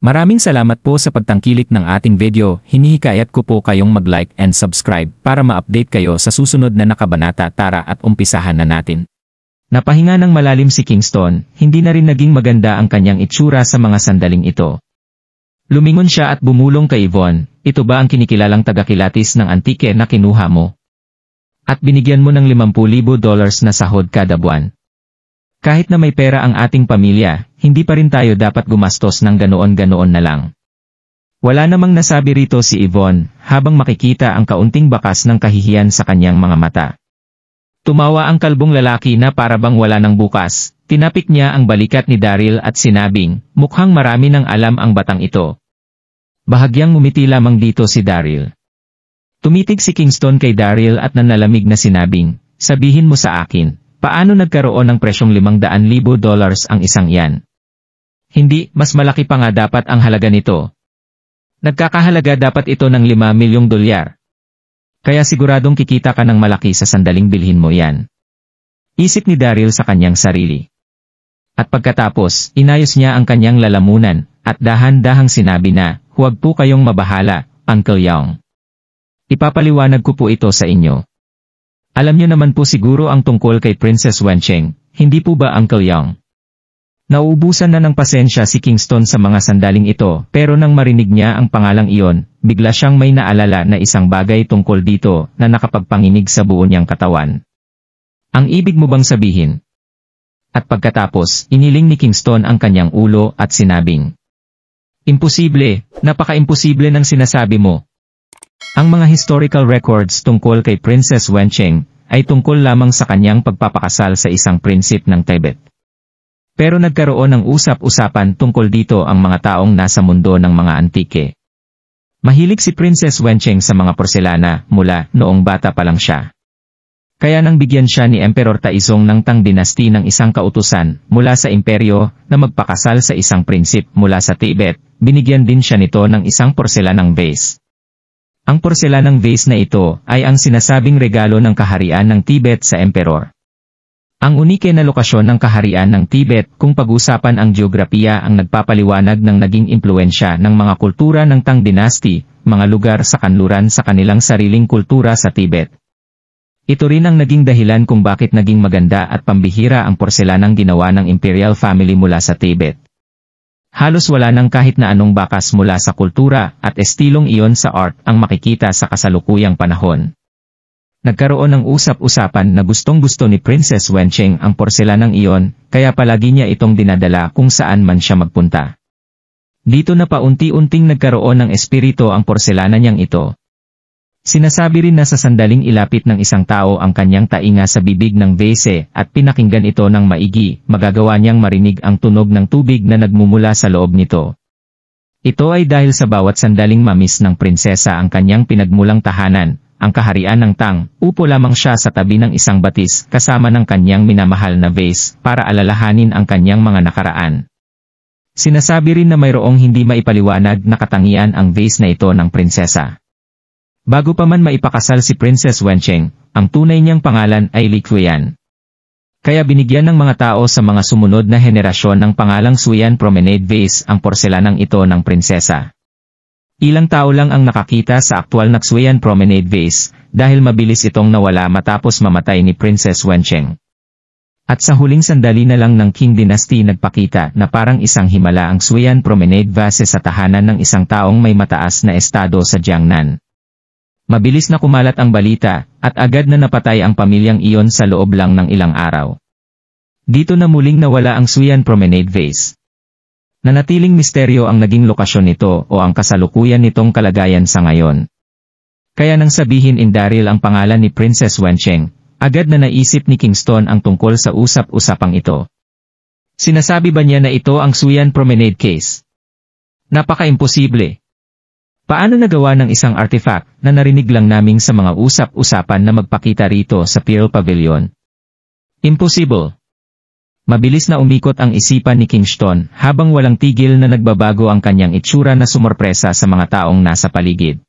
Maraming salamat po sa pagtangkilik ng ating video. Hinihikayat ko po kayong mag-like and subscribe para ma-update kayo sa susunod na nakabanata. Tara at umpisahan na natin. Napahinga ng malalim si Kingston, hindi na rin naging maganda ang kanyang itsura sa mga sandaling ito. Lumingon siya at bumulong kay Yvonne, ito ba ang kinikilalang tagakilatis ng antike na kinuha mo? At binigyan mo ng $50,000 na sahod kada buwan. Kahit na may pera ang ating pamilya, hindi pa rin tayo dapat gumastos ng ganoon-ganoon na lang. Wala namang nasabi rito si Yvonne, habang makikita ang kaunting bakas ng kahihiyan sa kanyang mga mata. Tumawa ang kalbong lalaki na para bang wala ng bukas, tinapik niya ang balikat ni Daryl at sinabing, mukhang marami nang alam ang batang ito. Bahagyang ngumiti lamang dito si Daryl. Tumitig si Kingston kay Daryl at nanalamig na sinabing, sabihin mo sa akin, paano nagkaroon ng presyong $500,000 ang isang yan? Hindi, mas malaki pa nga dapat ang halaga nito. Nagkakahalaga dapat ito ng $5 milyong. Kaya siguradong kikita ka ng malaki sa sandaling bilhin mo yan. Isip ni Daryl sa kanyang sarili. At pagkatapos, inayos niya ang kanyang lalamunan, at dahan-dahang sinabi na, huwag po kayong mabahala, Uncle Young. Ipapaliwanag ko po ito sa inyo. Alam niyo naman po siguro ang tungkol kay Princess Wencheng, hindi po ba Uncle Young? Nauubusan na ng pasensya si Kingston sa mga sandaling ito, pero nang marinig niya ang pangalang iyon, bigla siyang may naalala na isang bagay tungkol dito na nakapagpanginig sa buo niyang katawan. Ang ibig mo bang sabihin? At pagkatapos, iniling ni Kingston ang kanyang ulo at sinabing, imposible, napaka-imposible ng sinasabi mo. Ang mga historical records tungkol kay Princess Wencheng ay tungkol lamang sa kanyang pagpapakasal sa isang prinsip ng Tibet. Pero nagkaroon ng usap-usapan tungkol dito ang mga taong nasa mundo ng mga antike. Mahilig si Princess Wencheng sa mga porselana mula noong bata pa lang siya. Kaya nang bigyan siya ni Emperor Taizong ng Tang Dynasty ng isang kautusan mula sa imperyo na magpakasal sa isang prinsip mula sa Tibet, binigyan din siya nito ng isang porselanang vase. Ang porselanang vase na ito ay ang sinasabing regalo ng kaharian ng Tibet sa emperor. Ang unike na lokasyon ng kaharian ng Tibet kung pag-usapan ang geografiya ang nagpapaliwanag ng naging impluensya ng mga kultura ng Tang Dynasty, mga lugar sa kanluran sa kanilang sariling kultura sa Tibet. Ito rin ang naging dahilan kung bakit naging maganda at pambihira ang porselanang ginawa ng imperial family mula sa Tibet. Halos wala nang kahit na anong bakas mula sa kultura at estilong iyon sa art ang makikita sa kasalukuyang panahon. Nagkaroon ng usap-usapan na gustong-gusto ni Princess Wencheng ang porselanang iyon, kaya palagi niya itong dinadala kung saan man siya magpunta. Dito na paunti-unting nagkaroon ng espiritu ang porselana niyang ito. Sinasabi rin na sa sandaling ilapit ng isang tao ang kanyang tainga sa bibig ng vase at pinakinggan ito ng maigi, magagawa niyang marinig ang tunog ng tubig na nagmumula sa loob nito. Ito ay dahil sa bawat sandaling mamis ng prinsesa ang kanyang pinagmulang tahanan, ang kaharian ng Tang, upo lamang siya sa tabi ng isang batis kasama ng kanyang minamahal na vase para alalahanin ang kanyang mga nakaraan. Sinasabi rin na mayroong hindi maipaliwanag na katangian ang vase na ito ng prinsesa. Bago pa man maipakasal si Princess Wencheng, ang tunay niyang pangalan ay Li Qian. Kaya binigyan ng mga tao sa mga sumunod na henerasyon ng pangalang Suyan Promenade Vase ang porselanang ito ng prinsesa. Ilang tao lang ang nakakita sa aktwal na Suyan Promenade Vase, dahil mabilis itong nawala matapos mamatay ni Princess Wencheng. At sa huling sandali na lang ng Qing Dynasty nagpakita na parang isang himala ang Suyan Promenade Vase sa tahanan ng isang taong may mataas na estado sa Jiangnan. Mabilis na kumalat ang balita, at agad na napatay ang pamilyang iyon sa loob lang ng ilang araw. Dito na muling nawala ang Suyan Promenade Vase. Nanatiling misteryo ang naging lokasyon nito o ang kasalukuyan nitong kalagayan sa ngayon. Kaya nang sabihin in Daryl ang pangalan ni Princess Wencheng, agad na naisip ni Kingston ang tungkol sa usap-usapang ito. Sinasabi ba niya na ito ang Suyan Promenade case? Napaka-imposible. Paano nagawa ng isang artifact na narinig lang naming sa mga usap-usapan na magpakita rito sa Pearl Pavilion? Impossible. Mabilis na umikot ang isipan ni Kingston habang walang tigil na nagbabago ang kanyang itsura na sumorpresa sa mga taong nasa paligid.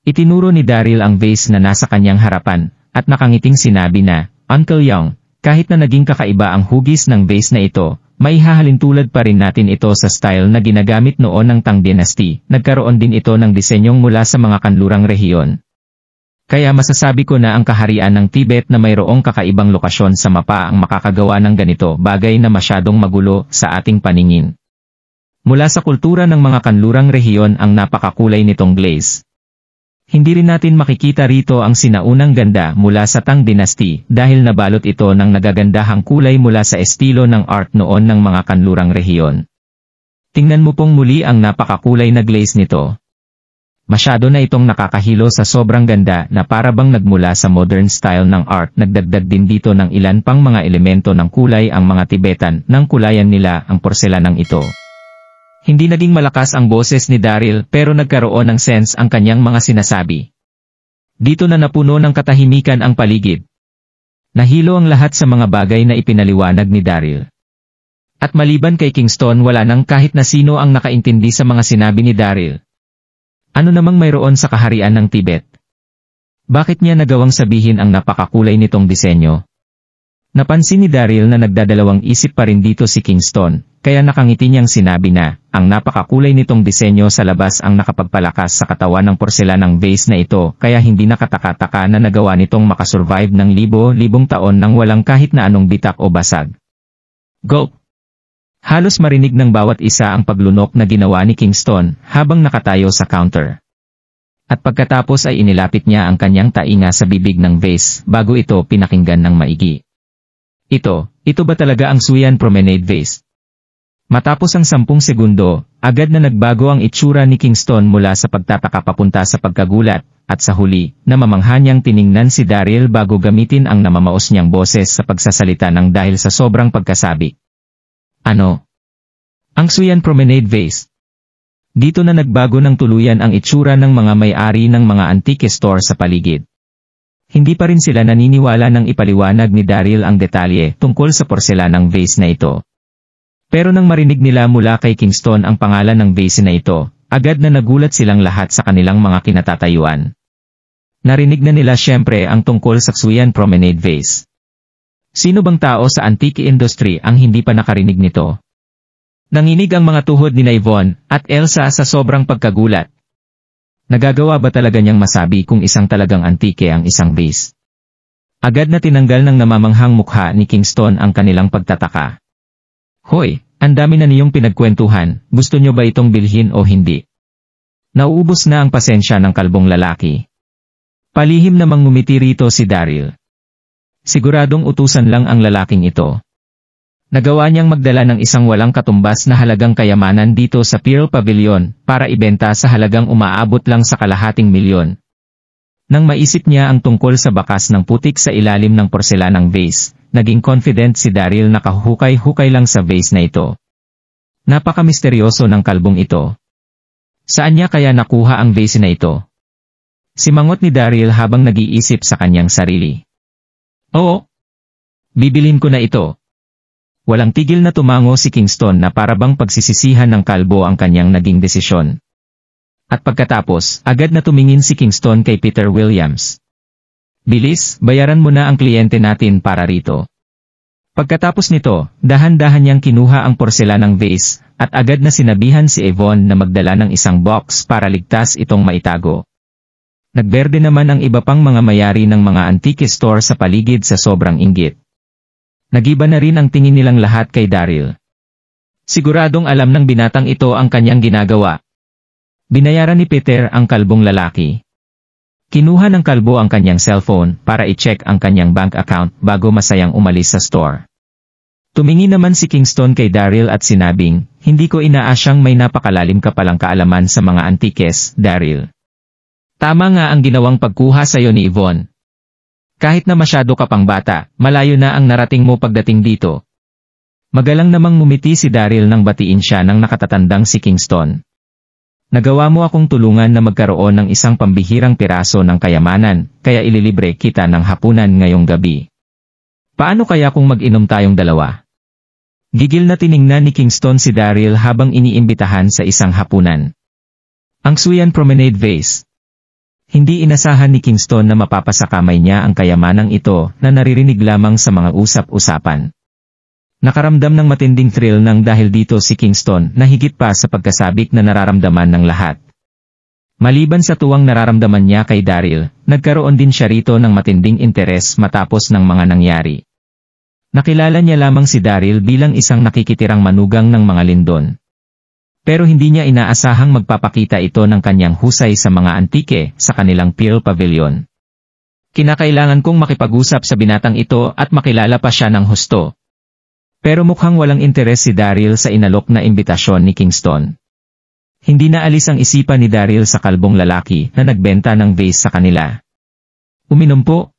Itinuro ni Daryl ang vase na nasa kanyang harapan at nakangiting sinabi na, Uncle Young, kahit na naging kakaiba ang hugis ng vase na ito, maihahalintulad pa rin natin ito sa style na ginagamit noon ng Tang Dynasty. Nagkaroon din ito ng disenyong mula sa mga kanlurang rehiyon. Kaya masasabi ko na ang kaharian ng Tibet na mayroong kakaibang lokasyon sa mapa ang makakagawa ng ganito, bagay na masyadong magulo sa ating paningin. Mula sa kultura ng mga kanlurang rehiyon ang napakakulay nitong glaze. Hindi rin natin makikita rito ang sinaunang ganda mula sa Tang Dynasty dahil nabalot ito ng nagagandahang kulay mula sa estilo ng art noon ng mga kanlurang rehiyon. Tingnan mo pong muli ang napakakulay na glaze nito. Masyado na itong nakakahilo sa sobrang ganda na para bang nagmula sa modern style ng art. Nagdagdag din dito ng ilan pang mga elemento ng kulay ang mga Tibetan nang kulayan nila ang porselanang ito. Hindi naging malakas ang boses ni Daryl pero nagkaroon ng sense ang kanyang mga sinasabi. Dito na napuno ng katahimikan ang paligid. Nahilo ang lahat sa mga bagay na ipinaliwanag ni Daryl. At maliban kay Kingston wala nang kahit na sino ang nakaintindi sa mga sinabi ni Daryl. Ano namang mayroon sa kaharian ng Tibet? Bakit niya nagawang sabihin ang napakakulay nitong disenyo? Napansin ni Daryl na nagdadalawang isip pa rin dito si Kingston, kaya nakangiti niyang sinabi na, ang napakakulay nitong disenyo sa labas ang nakapagpalakas sa katawan ng porselanang vase na ito, kaya hindi nakataka-taka na nagawa nitong makasurvive ng libo-libong taon nang walang kahit na anong bitak o basag. Go! Halos marinig ng bawat isa ang paglunok na ginawa ni Kingston habang nakatayo sa counter. At pagkatapos ay inilapit niya ang kanyang tainga sa bibig ng vase bago ito pinakinggan ng maigi. Ito ba talaga ang Suyan Promenade Vase? Matapos ang 10 segundo, agad na nagbago ang itsura ni Kingston mula sa pagtataka papunta sa pagkagulat, at sa huli, namamangha niyang tiningnan si Daryl bago gamitin ang namamaos niyang boses sa pagsasalita ng dahil sa sobrang pagkasabi. Ano? Ang Suyan Promenade Vase. Dito na nagbago ng tuluyan ang itsura ng mga may-ari ng mga antique store sa paligid. Hindi pa rin sila naniniwala nang ipaliwanag ni Daryl ang detalye tungkol sa porselanang vase na ito. Pero nang marinig nila mula kay Kingston ang pangalan ng vase na ito, agad na nagulat silang lahat sa kanilang mga kinatatayuan. Narinig na nila syempre ang tungkol sa Suyan Promenade Vase. Sino bang tao sa antique industry ang hindi pa nakarinig nito? Nanginig ang mga tuhod ni Yvonne at Elsa sa sobrang pagkagulat. Nagagawa ba talaga niyang masabi kung isang talagang antike ang isang vase? Agad na tinanggal ng namamanghang mukha ni Kingston ang kanilang pagtataka. Hoy, ang dami na niyong pinagkwentuhan, gusto niyo ba itong bilhin o hindi? Nauubos na ang pasensya ng kalbong lalaki. Palihim namang ngumiti rito si Daryl. Siguradong utusan lang ang lalaking ito. Nagawa niyang magdala ng isang walang katumbas na halagang kayamanan dito sa Pearl Pavilion para ibenta sa halagang umaabot lang sa $250,000. Nang maisip niya ang tungkol sa bakas ng putik sa ilalim ng porselanang vase, naging confident si Daryl na kahukay-hukay lang sa vase na ito. Napaka-misteryoso ng kalbong ito. Saan niya kaya nakuha ang vase na ito? Simangot ni Daryl habang nag-iisip sa kanyang sarili. Oo. Bibilin ko na ito. Walang tigil na tumango si Kingston na parabang pagsisisihan ng kalbo ang kanyang naging desisyon. At pagkatapos, agad na tumingin si Kingston kay Peter Williams. Bilis, bayaran mo na ang kliyente natin para rito. Pagkatapos nito, dahan-dahan niyang kinuha ang porselanang vase, at agad na sinabihan si Yvonne na magdala ng isang box para ligtas itong maitago. Nagberde naman ang iba pang mga mayari ng mga antique store sa paligid sa sobrang inggit. Nagiba na rin ang tingin nilang lahat kay Daryl. Siguradong alam ng binatang ito ang kanyang ginagawa. Binayaran ni Peter ang kalbong lalaki. Kinuha ng kalbo ang kanyang cellphone para i-check ang kanyang bank account bago masayang umalis sa store. Tumingin naman si Kingston kay Daryl at sinabing, hindi ko inaasyang may napakalalim ka palang kaalaman sa mga antikes, Daryl. Tama nga ang ginawang pagkuha sa'yo ni Yvonne. Kahit na masyado ka pang bata, malayo na ang narating mo pagdating dito. Magalang namang ngumiti si Daryl nang batiin siya ng nakatatandang si Kingston. Nagawa mo akong tulungan na magkaroon ng isang pambihirang piraso ng kayamanan, kaya ililibre kita ng hapunan ngayong gabi. Paano kaya kung mag-inom tayong dalawa? Gigil na tiningnan ni Kingston si Daryl habang iniimbitahan sa isang hapunan. Ang Suyan Promenade Vase. Hindi inasahan ni Kingston na mapapasakamay niya ang kayamanang ito na naririnig lamang sa mga usap-usapan. Nakaramdam ng matinding thrill nang dahil dito si Kingston na higit pa sa pagkasabik na nararamdaman ng lahat. Maliban sa tuwang nararamdaman niya kay Daryl, nagkaroon din siya rito ng matinding interes matapos ng mga nangyari. Nakilala niya lamang si Daryl bilang isang nakikitirang manugang ng mga lindon. Pero hindi niya inaasahang magpapakita ito ng kanyang husay sa mga antike sa kanilang Pearl Pavilion. Kinakailangan kong makipag-usap sa binatang ito at makilala pa siya ng husto. Pero mukhang walang interes si Daryl sa inalok na imbitasyon ni Kingston. Hindi na alis ang isipan ni Daryl sa kalbong lalaki na nagbenta ng vase sa kanila. Uminom po.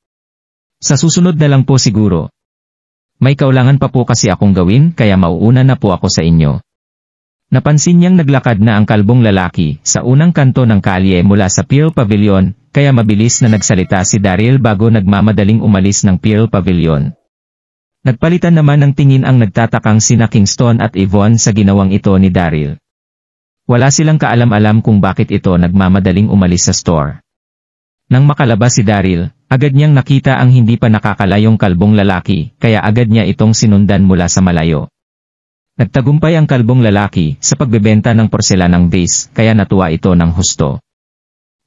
Sa susunod na lang po siguro. May kaulangan pa po kasi akong gawin kaya mauuna na po ako sa inyo. Napansin niyang naglakad na ang kalbong lalaki sa unang kanto ng kalye mula sa Pearl Pavilion, kaya mabilis na nagsalita si Daryl bago nagmamadaling umalis ng Pearl Pavilion. Nagpalitan naman ng tingin ang nagtatakang sina Kingston at Yvonne sa ginawang ito ni Daryl. Wala silang kaalam-alam kung bakit ito nagmamadaling umalis sa store. Nang makalabas si Daryl, agad niyang nakita ang hindi pa nakakalayong kalbong lalaki, kaya agad niya itong sinundan mula sa malayo. Nagtagumpay ang kalbong lalaki sa pagbebenta ng porselanang vase, kaya natuwa ito ng husto.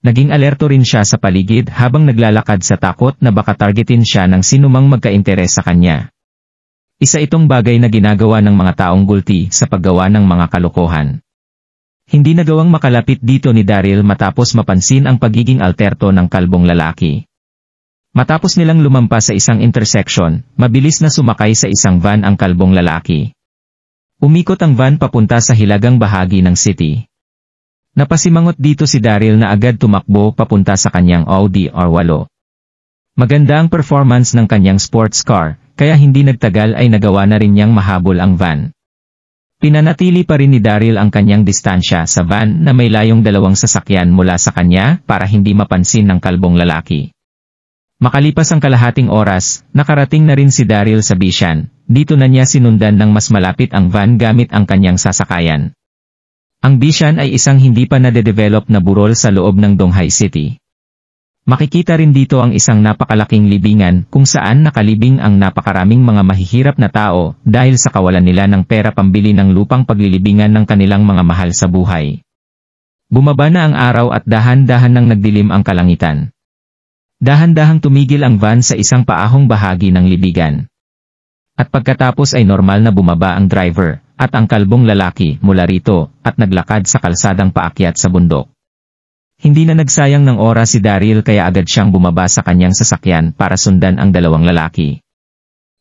Naging alerto rin siya sa paligid habang naglalakad sa takot na baka targetin siya ng sinumang magka-interes sa kanya. Isa itong bagay na ginagawa ng mga taong gulti sa paggawa ng mga kalokohan. Hindi nagawang makalapit dito ni Daryl matapos mapansin ang pagiging alterto ng kalbong lalaki. Matapos nilang lumampas sa isang intersection, mabilis na sumakay sa isang van ang kalbong lalaki. Umikot ang van papunta sa hilagang bahagi ng city. Napasimangot dito si Daryl na agad tumakbo papunta sa kanyang Audi R8. Maganda ang performance ng kanyang sports car, kaya hindi nagtagal ay nagawa na rin niyang mahabol ang van. Pinanatili pa rin ni Daryl ang kanyang distansya sa van na may layong dalawang sasakyan mula sa kanya para hindi mapansin ng kalbong lalaki. Makalipas ang kalahating oras, nakarating na rin si Daryl sa Bishan. Dito na niya sinundan ng mas malapit ang van gamit ang kanyang sasakayan. Ang Bishan ay isang hindi pa nade-develop na burol sa loob ng Donghai City. Makikita rin dito ang isang napakalaking libingan kung saan nakalibing ang napakaraming mga mahihirap na tao dahil sa kawalan nila ng pera pambili ng lupang paglilibingan ng kanilang mga mahal sa buhay. Bumaba na ang araw at dahan-dahan nang nagdilim ang kalangitan. Dahan-dahang tumigil ang van sa isang paahong bahagi ng libigan. At pagkatapos ay normal na bumaba ang driver at ang kalbong lalaki mula rito at naglakad sa kalsadang paakyat sa bundok. Hindi na nagsayang ng oras si Daryl kaya agad siyang bumaba sa kanyang sasakyan para sundan ang dalawang lalaki.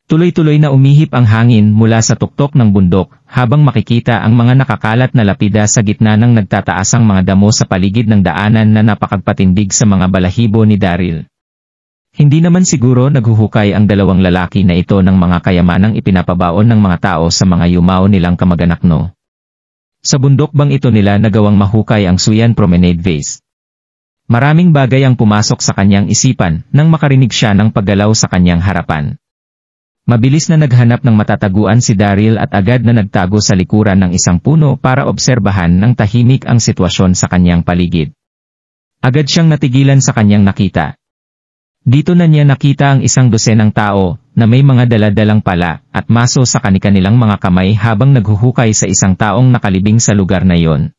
Tuloy-tuloy na umihip ang hangin mula sa tuktok ng bundok habang makikita ang mga nakakalat na lapida sa gitna ng nagtataasang mga damo sa paligid ng daanan na napakagpatindig sa mga balahibo ni Daryl. Hindi naman siguro naghuhukay ang dalawang lalaki na ito ng mga kayamanang ipinapabaon ng mga tao sa mga yumao nilang kamag-anak no. Sa bundok bang ito nila nagawang mahukay ang Suyan Promenade Vase? Maraming bagay ang pumasok sa kanyang isipan nang makarinig siya ng paggalaw sa kanyang harapan. Mabilis na naghanap ng matataguan si Daryl at agad na nagtago sa likuran ng isang puno para obserbahan ng tahimik ang sitwasyon sa kanyang paligid. Agad siyang natigilan sa kanyang nakita. Dito na niya nakita ang isang dosenang tao na may mga daladalang pala at maso sa kanilang mga kamay habang naghuhukay sa isang taong nakalibing sa lugar na iyon.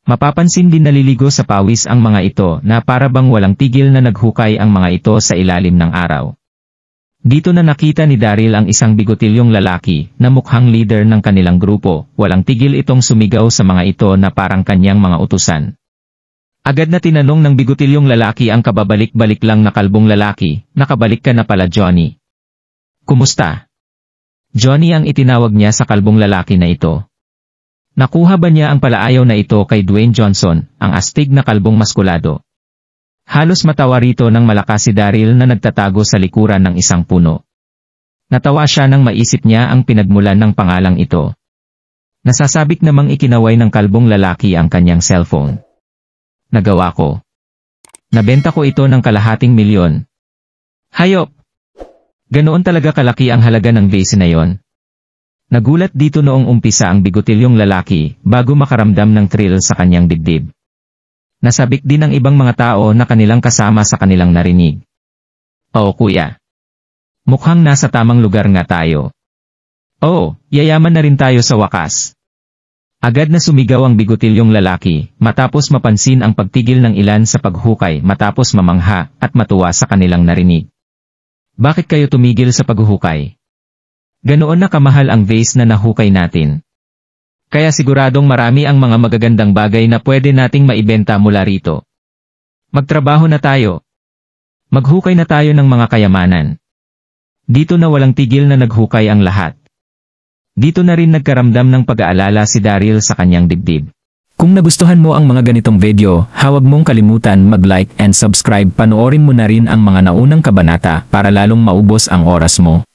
Mapapansin din naliligo sa pawis ang mga ito na para bang walang tigil na naghukay ang mga ito sa ilalim ng araw. Dito na nakita ni Daryl ang isang bigotilyong lalaki na mukhang leader ng kanilang grupo. Walang tigil itong sumigaw sa mga ito na parang kanyang mga utusan. Agad na tinanong ng bigotilyong lalaki ang kababalik-balik lang na kalbong lalaki, "Nakabalik ka na pala, Johnny. Kumusta?" Johnny ang itinawag niya sa kalbong lalaki na ito. Nakuha ba niya ang palaayaw na ito kay Dwayne Johnson, ang astig na kalbong maskulado? Halos matawa rito nang malakas si Daryl na nagtatago sa likuran ng isang puno. Natawa siya nang maisip niya ang pinagmulan ng pangalang ito. Nasasabik namang ikinaway ng kalbong lalaki ang kanyang cellphone. Nagawa ko. Nabenta ko ito ng $250,000. Hayop! Ganoon talaga kalaki ang halaga ng vase na yon. Nagulat dito noong umpisa ang bigotilyong lalaki bago makaramdam ng thrill sa kanyang dibdib. Nasabik din ang ibang mga tao na kanilang kasama sa kanilang narinig. "Oo kuya. Mukhang nasa tamang lugar nga tayo. Oh, yayaman na rin tayo sa wakas. Agad na sumigaw ang bigutilyong lalaki, matapos mapansin ang pagtigil ng ilan sa paghukay matapos mamangha at matuwa sa kanilang narinig. Bakit kayo tumigil sa paghuhukay? Ganoon na kamahal ang vase na nahukay natin. Kaya siguradong marami ang mga magagandang bagay na pwede nating maibenta mula rito. Magtrabaho na tayo. Maghukay na tayo ng mga kayamanan. Dito na walang tigil na naghukay ang lahat. Dito na rin nagkaramdam ng pag-aalala si Daryl sa kanyang dibdib. Kung nagustuhan mo ang mga ganitong video, huwag mong kalimutan mag-like and subscribe. Panoorin mo na rin ang mga naunang kabanata para lalong maubos ang oras mo.